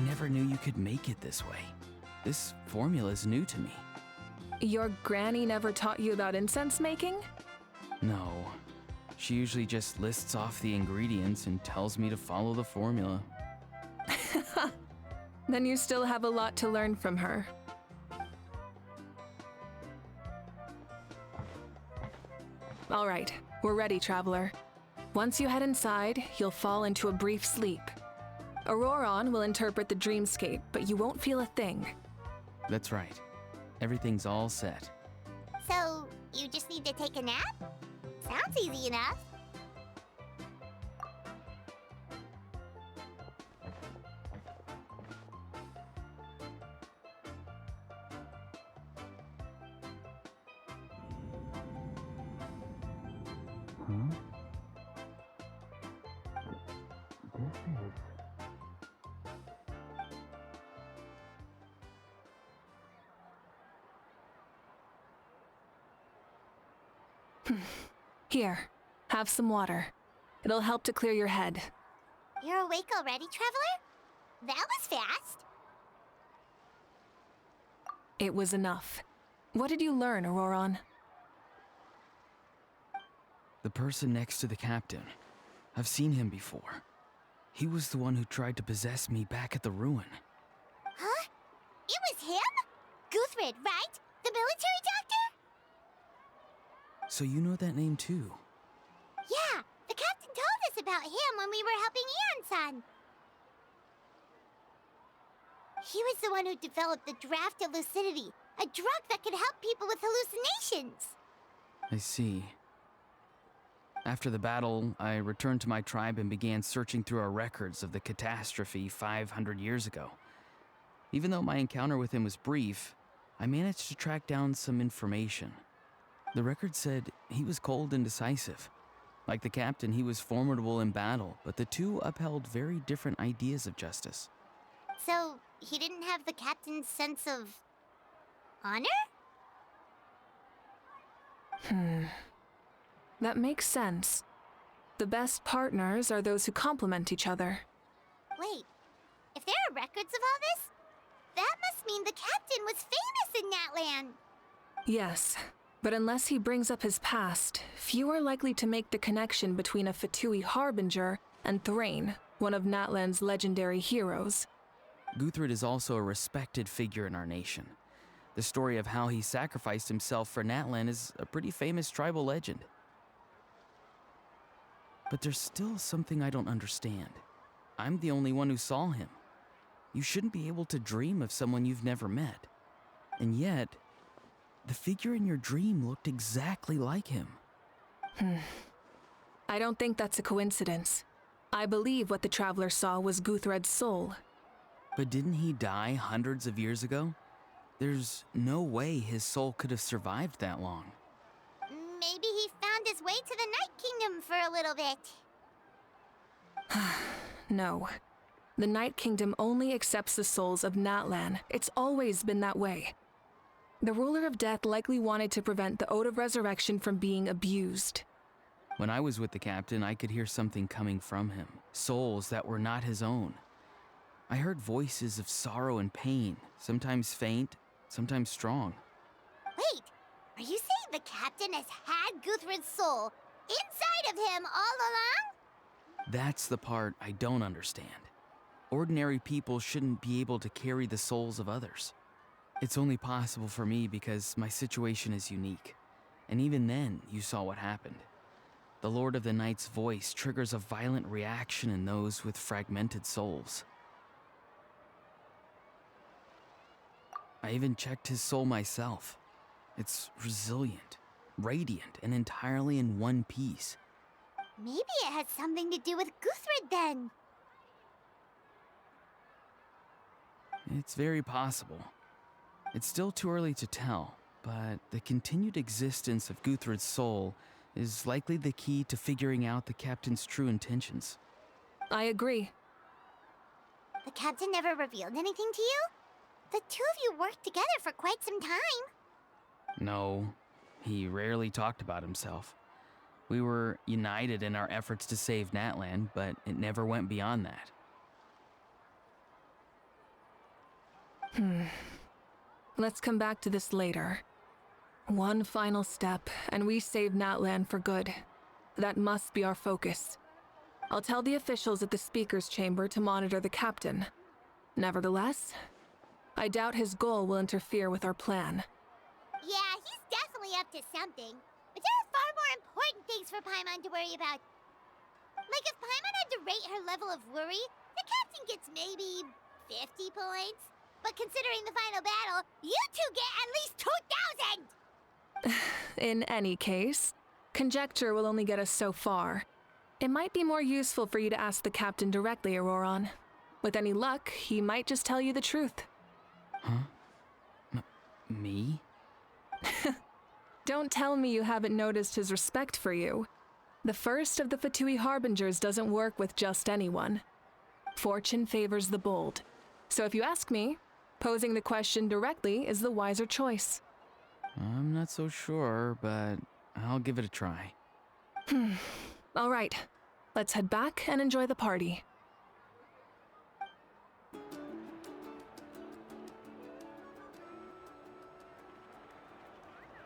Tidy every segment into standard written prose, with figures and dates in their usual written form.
never knew you could make it this way. This formula is new to me. Your granny never taught you about incense making? No. She usually just lists off the ingredients and tells me to follow the formula. Then you still have a lot to learn from her. All right, we're ready, traveler. Once you head inside, you'll fall into a brief sleep. Auroron will interpret the dreamscape, but you won't feel a thing. That's right. Everything's all set. So, you just need to take a nap? Sounds easy enough. Huh? This is... Here, have some water. It'll help to clear your head. You're awake already, traveler? That was fast. It was enough. What did you learn, Auroron? The person next to the captain. I've seen him before. He was the one who tried to possess me back at the ruin. Huh? It was him? Guthred, right? The military doctor? So you know that name too? Yeah, the captain told us about him when we were helping Eon-san. He was the one who developed the draft of lucidity, a drug that could help people with hallucinations. I see. After the battle, I returned to my tribe and began searching through our records of the catastrophe 500 years ago. Even though my encounter with him was brief, I managed to track down some information. The record said he was cold and decisive. Like the captain, he was formidable in battle, but the two upheld very different ideas of justice. So, he didn't have the captain's sense of... honor? That makes sense. The best partners are those who complement each other. Wait, if there are records of all this, that must mean the captain was famous in Natlan. Yes, but unless he brings up his past, few are likely to make the connection between a Fatui harbinger and Thrain, one of Natlan's legendary heroes. Guthred is also a respected figure in our nation. The story of how he sacrificed himself for Natlan is a pretty famous tribal legend. But there's still something I don't understand. I'm the only one who saw him. You shouldn't be able to dream of someone you've never met. And yet, the figure in your dream looked exactly like him. I don't think that's a coincidence. I believe what the traveler saw was Guthred's soul. But didn't he die hundreds of years ago? There's no way his soul could have survived that long. Maybe he found his way to the Night Kingdom for a little bit. No. The Night Kingdom only accepts the souls of Natlan. It's always been that way. The ruler of death likely wanted to prevent the Ode of Resurrection from being abused. When I was with the captain, I could hear something coming from him, souls that were not his own. I heard voices of sorrow and pain, sometimes faint, sometimes strong. Wait, are you saying the captain has had Guthred's soul inside of him all along? That's the part I don't understand. Ordinary people shouldn't be able to carry the souls of others. It's only possible for me because my situation is unique. And even then, you saw what happened. The Lord of the Night's voice triggers a violent reaction in those with fragmented souls. I even checked his soul myself. It's resilient, radiant, and entirely in one piece. Maybe it has something to do with Guthred then. It's very possible. It's still too early to tell, but the continued existence of Guthred's soul is likely the key to figuring out the captain's true intentions. I agree. The captain never revealed anything to you? The two of you worked together for quite some time. No, he rarely talked about himself. We were united in our efforts to save Natlan, but it never went beyond that. Let's come back to this later. One final step, and we save Natlan for good. That must be our focus. I'll tell the officials at the speaker's chamber to monitor the captain. Nevertheless, I doubt his goal will interfere with our plan. Yeah, he's definitely up to something. But there are far more important things for Paimon to worry about. Like if Paimon had to rate her level of worry, the captain gets maybe 50 points. But considering the final battle, you two get at least 2,000! In any case, conjecture will only get us so far. It might be more useful for you to ask the captain directly, Auroron. With any luck, he might just tell you the truth. Huh? Me? Don't tell me you haven't noticed his respect for you. The first of the Fatui Harbingers doesn't work with just anyone. Fortune favors the bold. So if you ask me, posing the question directly is the wiser choice. I'm not so sure, but I'll give it a try. All right, let's head back and enjoy the party.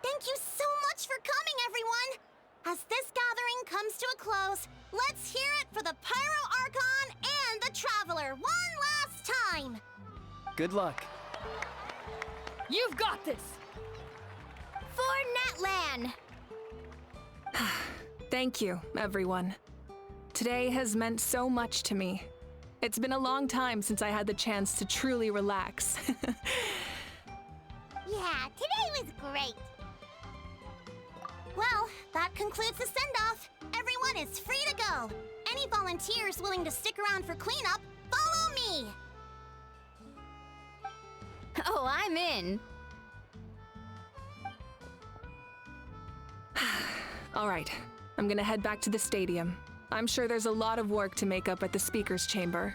Thank you so much for coming, everyone! As this gathering comes to a close, let's hear it for the Pyro Archon and the Traveler one last time! Good luck. You've got this! For Natlan! Thank you, everyone. Today has meant so much to me. It's been a long time since I had the chance to truly relax. Yeah, today was great. Well, that concludes the send-off. Everyone is free to go. Any volunteers willing to stick around for cleanup, follow me! Oh, I'm in. All right, I'm gonna head back to the stadium. I'm sure there's a lot of work to make up at the speaker's chamber.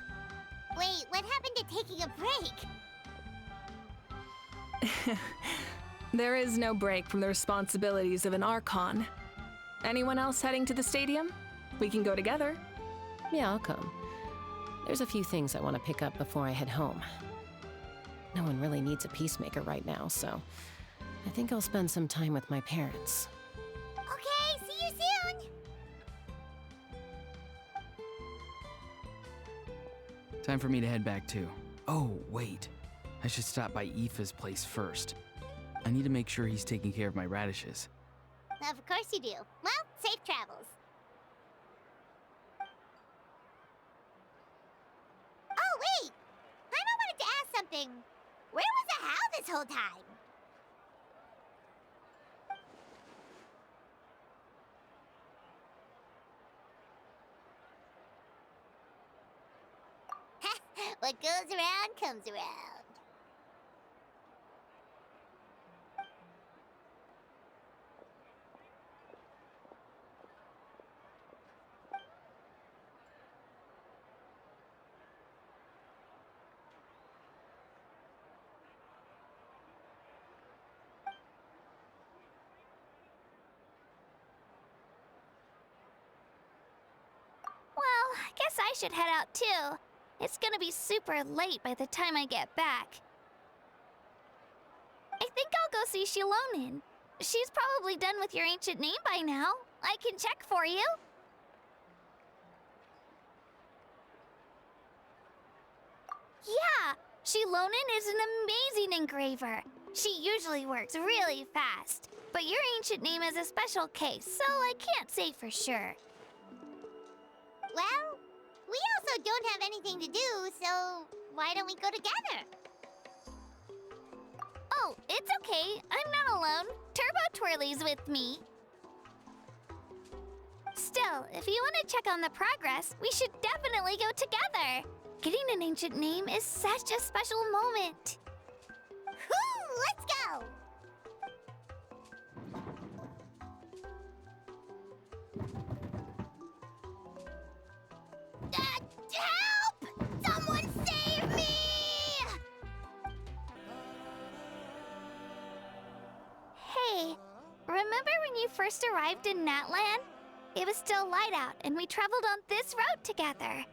Wait, what happened to taking a break? There is no break from the responsibilities of an Archon. Anyone else heading to the stadium? We can go together. Yeah, I'll come. There's a few things I want to pick up before I head home. No one really needs a peacemaker right now, so I think I'll spend some time with my parents. Okay, see you soon! Time for me to head back too. Oh, wait. I should stop by Aoife's place first. I need to make sure he's taking care of my radishes. Of course you do. Well, safe travels. Oh, wait! Paimon wanted to ask something. Where was the How this whole time? What goes around comes around. Well, I guess I should head out too. It's gonna be super late by the time I get back. I think I'll go see Shilonin. She's probably done with your ancient name by now. I can check for you. Yeah, Shilonin is an amazing engraver. She usually works really fast. But your ancient name is a special case, so I can't say for sure. Well, we also don't have anything to do, so why don't we go together? Oh, it's okay. I'm not alone. Turbo Twirly's with me. Still, if you want to check on the progress, we should definitely go together. Getting an ancient name is such a special moment. Whoo, let's go! Help! Someone save me! Hey, remember when you first arrived in Natlan? It was still light out, and we traveled on this road together.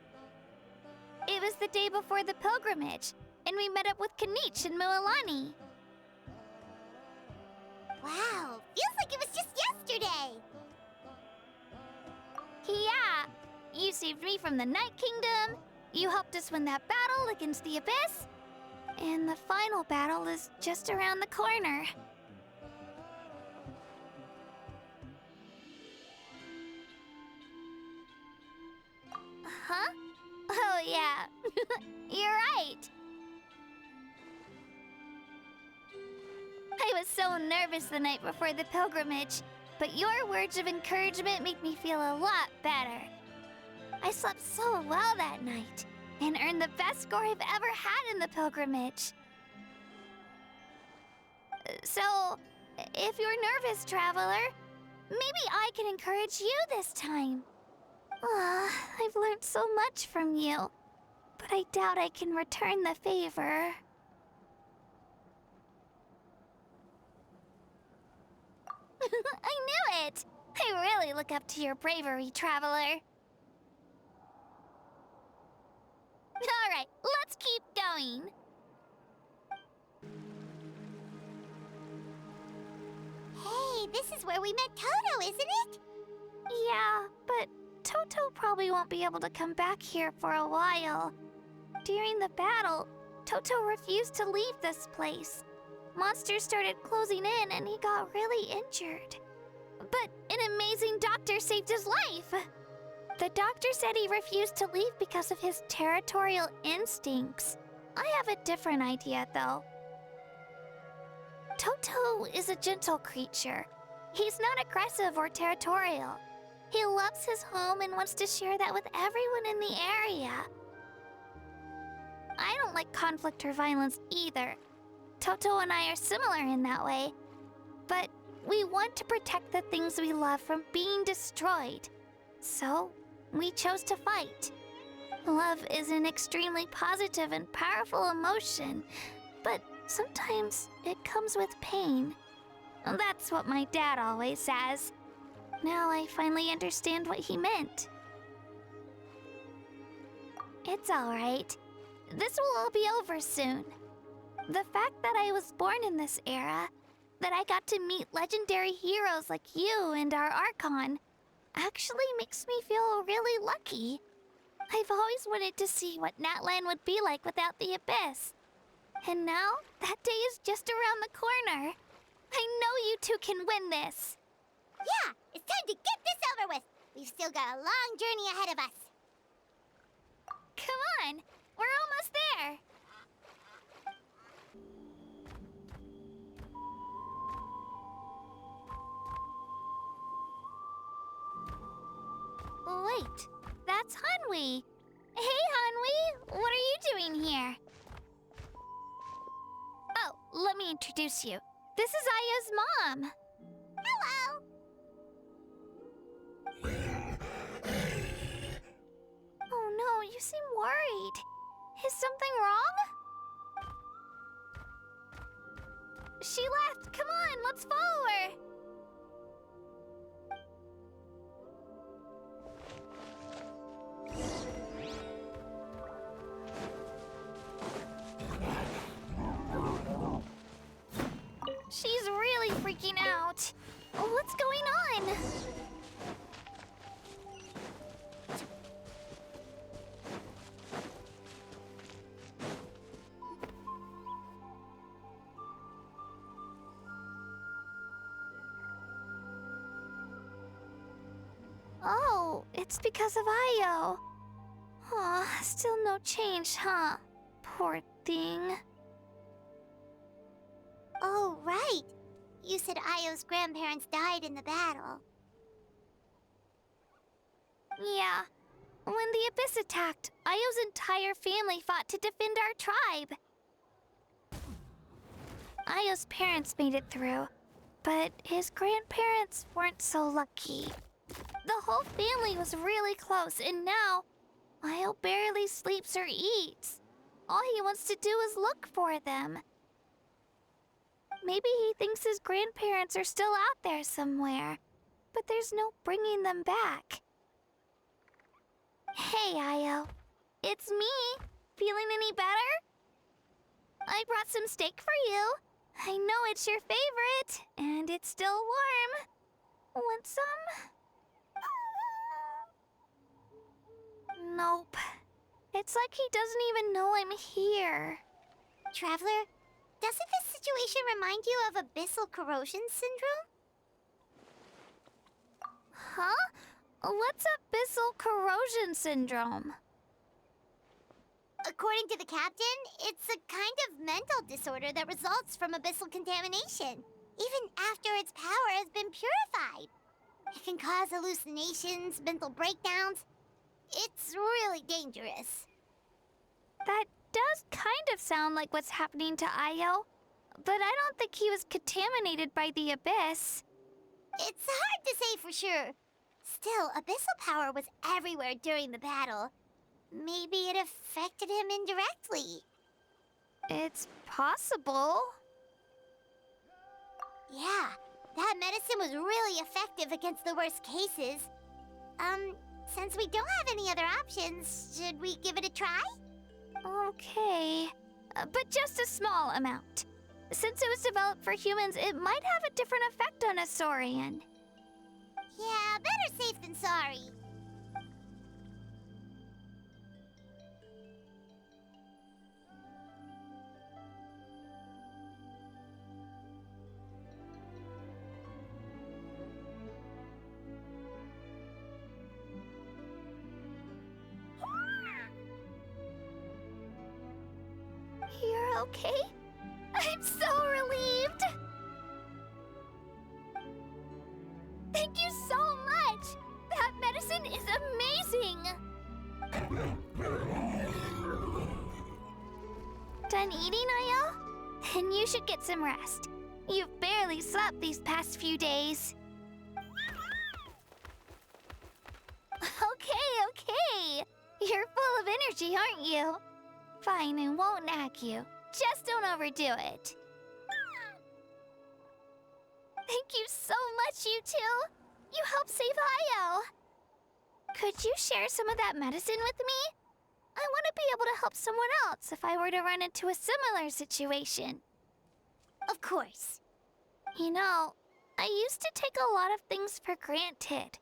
It was the day before the pilgrimage, and we met up with Kanich and Moalani. Wow, feels like it was just yesterday. Yeah, you saved me from the Night Kingdom, you helped us win that battle against the Abyss, and the final battle is just around the corner. Huh? Oh, yeah. You're right. I was so nervous the night before the pilgrimage, but your words of encouragement make me feel a lot better. I slept so well that night and earned the best score I've ever had in the pilgrimage. So, if you're nervous, traveler, maybe I can encourage you this time. I've learned so much from you, but I doubt I can return the favor. I knew it! I really look up to your bravery, traveler. Alright, let's keep going. Hey, this is where we met Toto, isn't it? Yeah, but Toto probably won't be able to come back here for a while. During the battle, Toto refused to leave this place. Monsters started closing in and he got really injured. But an amazing doctor saved his life. The doctor said he refused to leave because of his territorial instincts. I have a different idea, though. Toto is a gentle creature. He's not aggressive or territorial. He loves his home and wants to share that with everyone in the area. I don't like conflict or violence either. Toto and I are similar in that way. But we want to protect the things we love from being destroyed. So, we chose to fight. Love is an extremely positive and powerful emotion, but sometimes it comes with pain. That's what my dad always says. Now I finally understand what he meant. It's all right. This will all be over soon. The fact that I was born in this era, that I got to meet legendary heroes like you and our Archon, actually makes me feel really lucky. I've always wanted to see what Natlan would be like without the Abyss. And now, that day is just around the corner. I know you two can win this. Yeah, it's time to get this over with. We've still got a long journey ahead of us. Come on, we're almost there. Wait, that's Hanwi. Hey, Hanwi, what are you doing here? Oh, let me introduce you. This is Aya's mom. Hello. Oh no, you seem worried. Is something wrong? She left. Come on, let's follow her. She's really freaking out. What's going on? Oh, it's because of Io. Aw, still no change, huh? Poor thing. Oh, right. You said Io's grandparents died in the battle. Yeah. When the Abyss attacked, Io's entire family fought to defend our tribe. Io's parents made it through, but his grandparents weren't so lucky. The whole family was really close, and now Io barely sleeps or eats. All he wants to do is look for them. Maybe he thinks his grandparents are still out there somewhere, but there's no bringing them back. Hey, Io. It's me. Feeling any better? brought some steak for you. I know it's your favorite, and it's still warm. Want some? Nope. It's like he doesn't even know I'm here. Traveler, doesn't this situation remind you of abyssal corrosion syndrome? Huh? What's abyssal corrosion syndrome? According to the captain, it's a kind of mental disorder that results from abyssal contamination, even after its power has been purified. It can cause hallucinations, mental breakdowns. It's really dangerous. That does kind of sound like what's happening to Io, but I don't think he was contaminated by the abyss. It's hard to say for sure. Still, abyssal power was everywhere during the battle. Maybe it affected him indirectly. It's possible. Yeah, that medicine was really effective against the worst cases. Since we don't have any other options, should we give it a try? Okay, but just a small amount. Since it was developed for humans, it might have a different effect on a Saurian. Yeah, better safe than sorry. You're okay? I'm so relieved! Thank you so much! That medicine is amazing! Done eating, Io? Then you should get some rest. You've barely slept these past few days. Okay. You're full of energy, aren't you? Fine, I won't nag you. Just don't overdo it. Thank you so much, you two. You helped save Io. Could you share some of that medicine with me? I want to be able to help someone else if I were to run into a similar situation. Of course. You know, I used to take a lot of things for granted.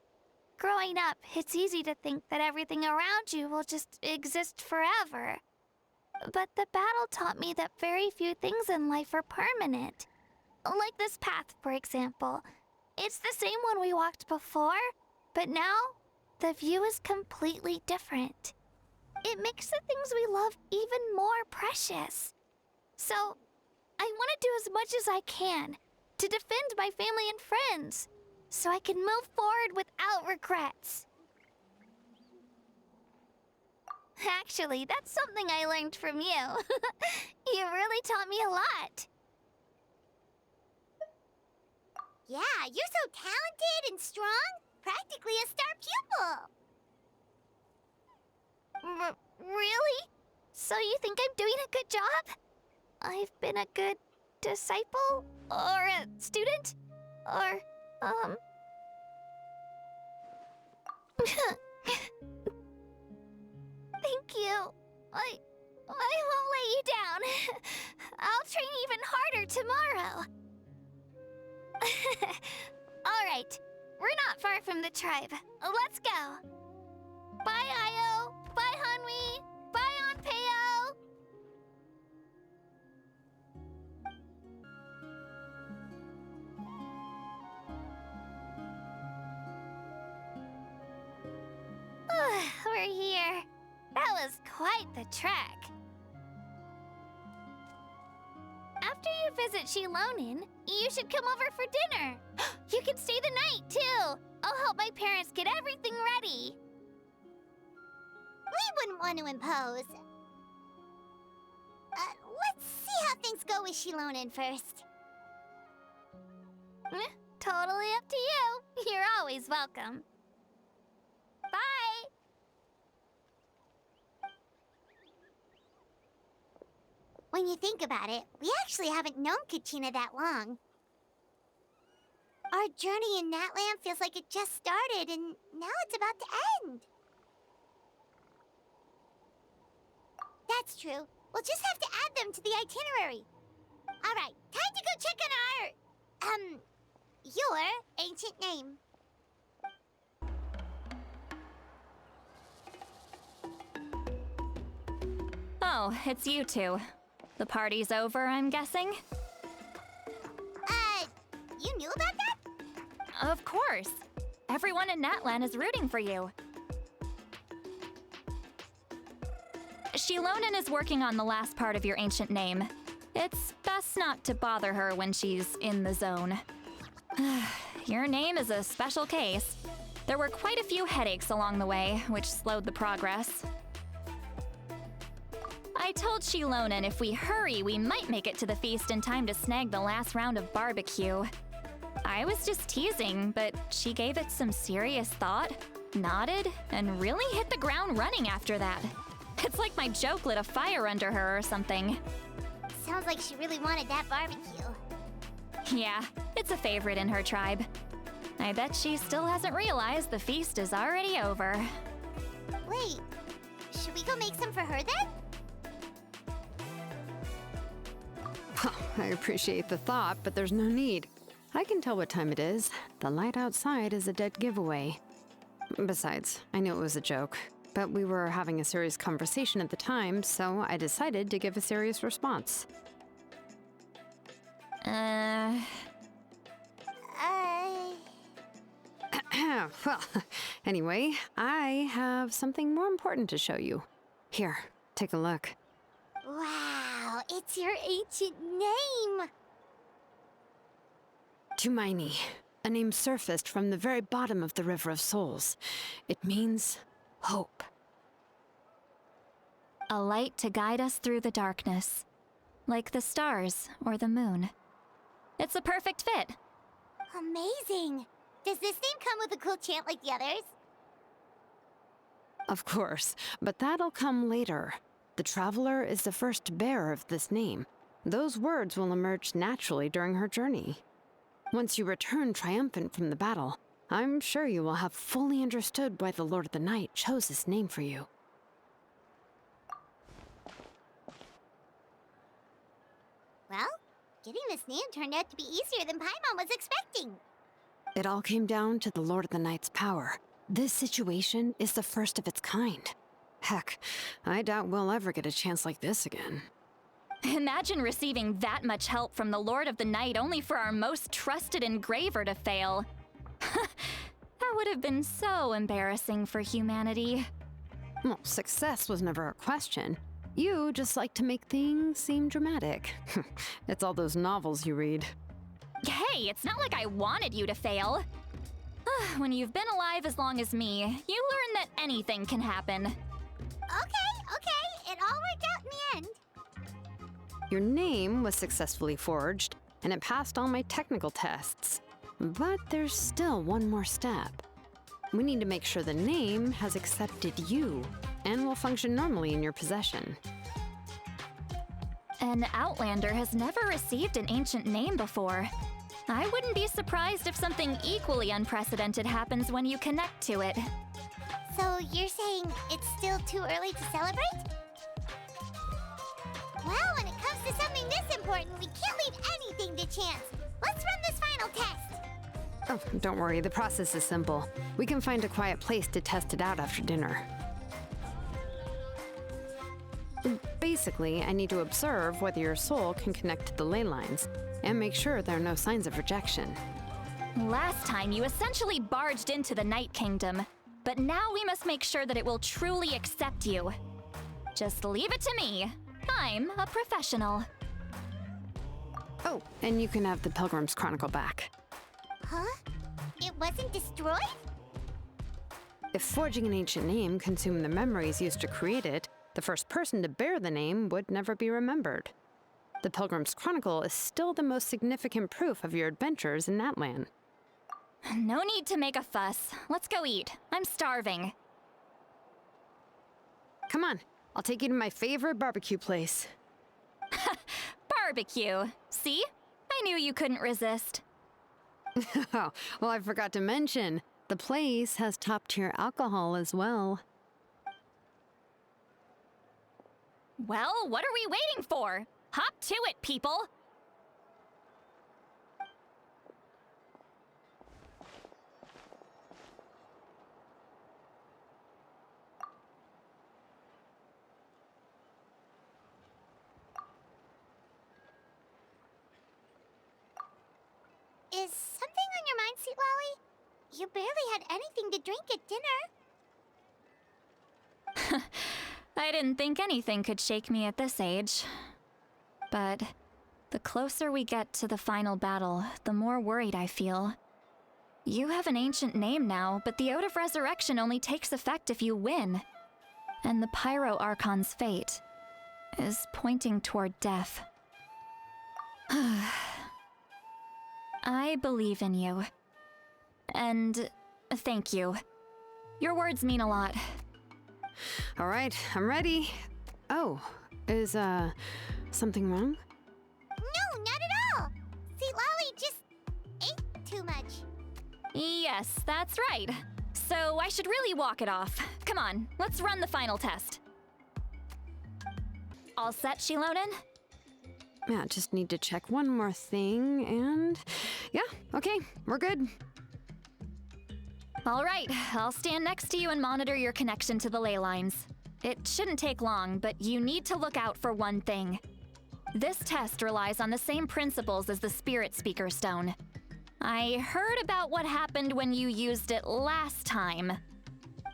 Growing up, it's easy to think that everything around you will just exist forever. But the battle taught me that very few things in life are permanent. Like this path, for example. It's the same one we walked before, but now the view is completely different. It makes the things we love even more precious. So, I want to do as much as I can to defend my family and friends, so I can move forward without regrets. Actually, that's something I learned from you. You really taught me a lot. Yeah, you're so talented and strong. Practically a star pupil. Really? So you think I'm doing a good job? I've been a good disciple? Or a student? Or, Thank you. I won't let you down. I'll train even harder tomorrow. All right. We're not far from the tribe. Let's go. Bye, Io. Bye, Hanwi. Bye, Anpeo. We're here. That was quite the trek. After you visit Shilonin, you should come over for dinner. You can stay the night, too. I'll help my parents get everything ready. We wouldn't want to impose. Let's see how things go with Shilonin first. Totally up to you. You're always welcome. Bye. When you think about it, we actually haven't known Katina that long. Our journey in Natland feels like it just started, and now it's about to end. That's true. We'll just have to add them to the itinerary. All right, time to go check on your ancient name. Oh, it's you two. The party's over, I'm guessing? You knew about that? Of course. Everyone in Natlan is rooting for you. Shilonen is working on the last part of your ancient name. It's best not to bother her when she's in the zone. Your name is a special case. There were quite a few headaches along the way, which slowed the progress. I told Shilonen if we hurry, we might make it to the feast in time to snag the last round of barbecue. I was just teasing, but she gave it some serious thought, nodded, and really hit the ground running after that. It's like my joke lit a fire under her or something. Sounds like she really wanted that barbecue. Yeah, it's a favorite in her tribe. I bet she still hasn't realized the feast is already over. Wait, should we go make some for her then? I appreciate the thought, but there's no need. I can tell what time it is. The light outside is a dead giveaway. Besides, I knew it was a joke, but we were having a serious conversation at the time, so I decided to give a serious response. Well, anyway, I have something more important to show you. Here, take a look. Wow, it's your ancient name! Tumaini, a name surfaced from the very bottom of the River of Souls. It means hope. A light to guide us through the darkness, like the stars or the moon. It's a perfect fit. Amazing! Does this name come with a cool chant like the others? Of course, but that'll come later. The Traveler is the first bearer of this name. Those words will emerge naturally during her journey. Once you return triumphant from the battle, I'm sure you will have fully understood why the Lord of the Night chose this name for you. Well, getting this name turned out to be easier than Paimon was expecting. It all came down to the Lord of the Night's power. This situation is the first of its kind. Heck, I doubt we'll ever get a chance like this again. Imagine receiving that much help from the Lord of the Night only for our most trusted engraver to fail. That would have been so embarrassing for humanity. Well, success was never a question. You just like to make things seem dramatic. It's all those novels you read. Hey, it's not like I wanted you to fail. When you've been alive as long as me, you learn that anything can happen. Okay, it all worked out in the end. Your name was successfully forged, and it passed all my technical tests. But there's still one more step. We need to make sure the name has accepted you, and will function normally in your possession. An Outlander has never received an ancient name before. I wouldn't be surprised if something equally unprecedented happens when you connect to it. So you're saying it's still too early to celebrate? Well, when it comes to something this important, we can't leave anything to chance. Let's run this final test. Oh, don't worry, the process is simple. We can find a quiet place to test it out after dinner. Basically, I need to observe whether your soul can connect to the ley lines, and make sure there are no signs of rejection. Last time, you essentially barged into the Night Kingdom, but now we must make sure that it will truly accept you. Just leave it to me. I'm a professional. Oh, and you can have the Pilgrim's Chronicle back. Huh? It wasn't destroyed? If forging an ancient name consumed the memories used to create it, the first person to bear the name would never be remembered. The Pilgrim's Chronicle is still the most significant proof of your adventures in Natlan. No need to make a fuss. Let's go eat. I'm starving. Come on, I'll take you to my favorite barbecue place. Barbecue. See? I knew you couldn't resist. Oh, well, I forgot to mention, the place has top-tier alcohol as well. Well, what are we waiting for? Hop to it, people! Is something on your mind, Sweet Lolly? You barely had anything to drink at dinner. I didn't think anything could shake me at this age. But the closer we get to the final battle, the more worried I feel. You have an ancient name now, but the Ode of Resurrection only takes effect if you win. And the Pyro Archon's fate is pointing toward death. I believe in you. And thank you. Your words mean a lot. All right, I'm ready. Oh, is, something wrong? No, not at all. Sweet Lolly just ate too much. Yes, that's right. So I should really walk it off. Come on, let's run the final test. All set, Shilonen? Yeah, just need to check one more thing, and yeah, okay, we're good. All right, I'll stand next to you and monitor your connection to the ley lines. It shouldn't take long, but you need to look out for one thing. This test relies on the same principles as the Spirit Speaker Stone. I heard about what happened when you used it last time.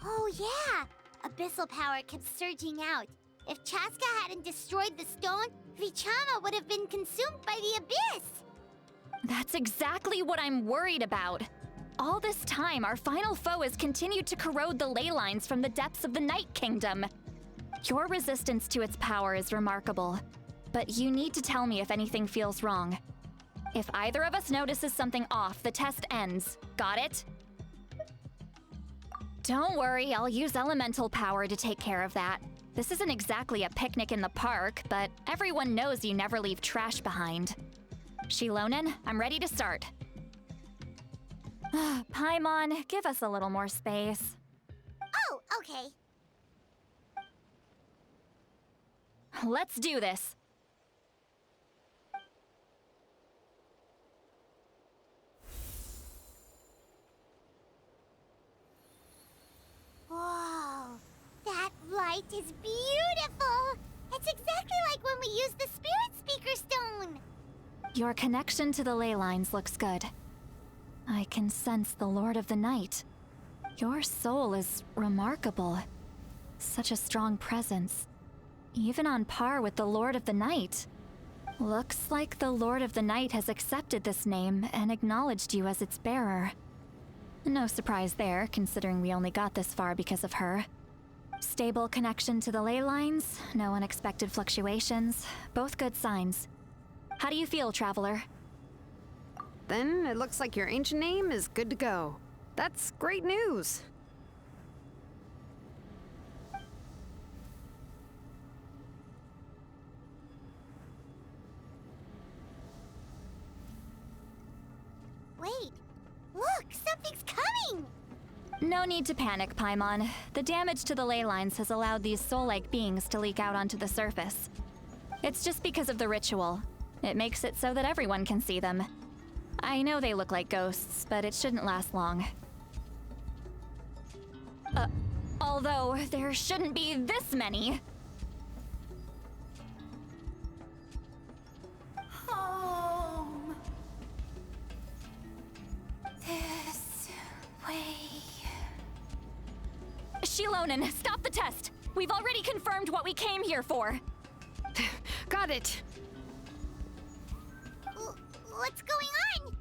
Oh yeah! Abyssal power kept surging out. If Chaska hadn't destroyed the stone, Vichama would have been consumed by the abyss! That's exactly what I'm worried about. All this time, our final foe has continued to corrode the ley lines from the depths of the Night Kingdom. Your resistance to its power is remarkable, but you need to tell me if anything feels wrong. If either of us notices something off, the test ends. Got it? Don't worry, I'll use elemental power to take care of that. This isn't exactly a picnic in the park, but everyone knows you never leave trash behind. Shilonen, I'm ready to start. Paimon, give us a little more space. Oh, okay. Let's do this. Whoa, that light is beautiful! It's exactly like when we used the Spirit Speaker Stone! Your connection to the ley lines looks good. I can sense the Lord of the Night. Your soul is remarkable. Such a strong presence. Even on par with the Lord of the Night. Looks like the Lord of the Night has accepted this name and acknowledged you as its bearer. No surprise there, considering we only got this far because of her. Stable connection to the ley lines, no unexpected fluctuations, both good signs. How do you feel, Traveler? Then it looks like your ancient name is good to go. That's great news. Wait, look, something's coming! No need to panic, Paimon. The damage to the ley lines has allowed these soul-like beings to leak out onto the surface. It's just because of the ritual. It makes it so that everyone can see them. I know they look like ghosts, but it shouldn't last long. Although there shouldn't be this many. Home. This way. Shilonen, stop the test! We've already confirmed what we came here for. Got it. What's going on?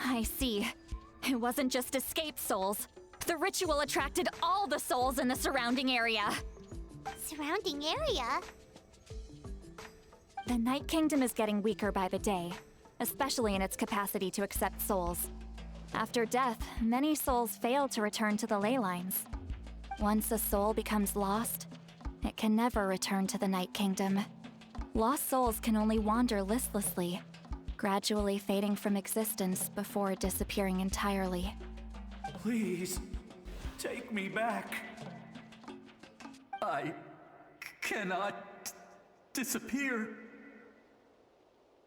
I see. It wasn't just escaped souls. The ritual attracted all the souls in the surrounding area. Surrounding area? The Night Kingdom is getting weaker by the day, especially in its capacity to accept souls. After death, many souls fail to return to the ley lines. Once a soul becomes lost, it can never return to the Night Kingdom. Lost souls can only wander listlessly, gradually fading from existence before disappearing entirely. Please, take me back. cannot disappear.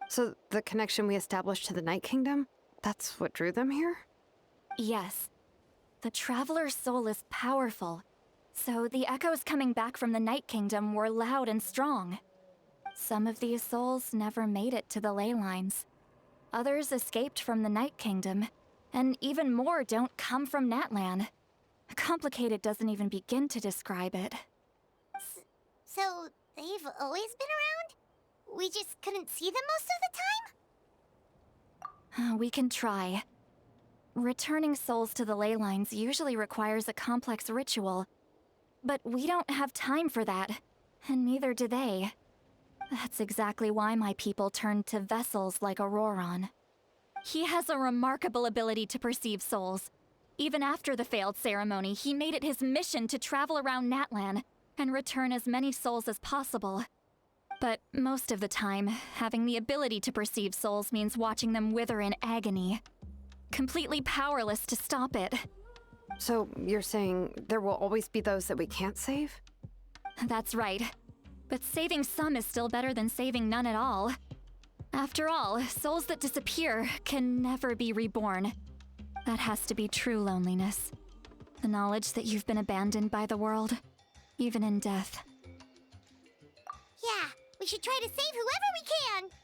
So the connection we established to the Night Kingdom, that's what drew them here? Yes. The Traveler's soul is powerful, so the echoes coming back from the Night Kingdom were loud and strong. Some of these souls never made it to the ley lines. Others escaped from the Night Kingdom, and even more don't come from Natlan. Complicated doesn't even begin to describe it. So, they've always been around? We just couldn't see them most of the time? We can try. Returning souls to the ley lines usually requires a complex ritual, but we don't have time for that, and neither do they. That's exactly why my people turned to vessels like Auroron. He has a remarkable ability to perceive souls. Even after the failed ceremony, he made it his mission to travel around Natlan and return as many souls as possible. But most of the time, having the ability to perceive souls means watching them wither in agony. Completely powerless to stop it. So you're saying there will always be those that we can't save? That's right. But saving some is still better than saving none at all. After all, souls that disappear can never be reborn. That has to be true loneliness. The knowledge that you've been abandoned by the world, even in death. Yeah, we should try to save whoever we can!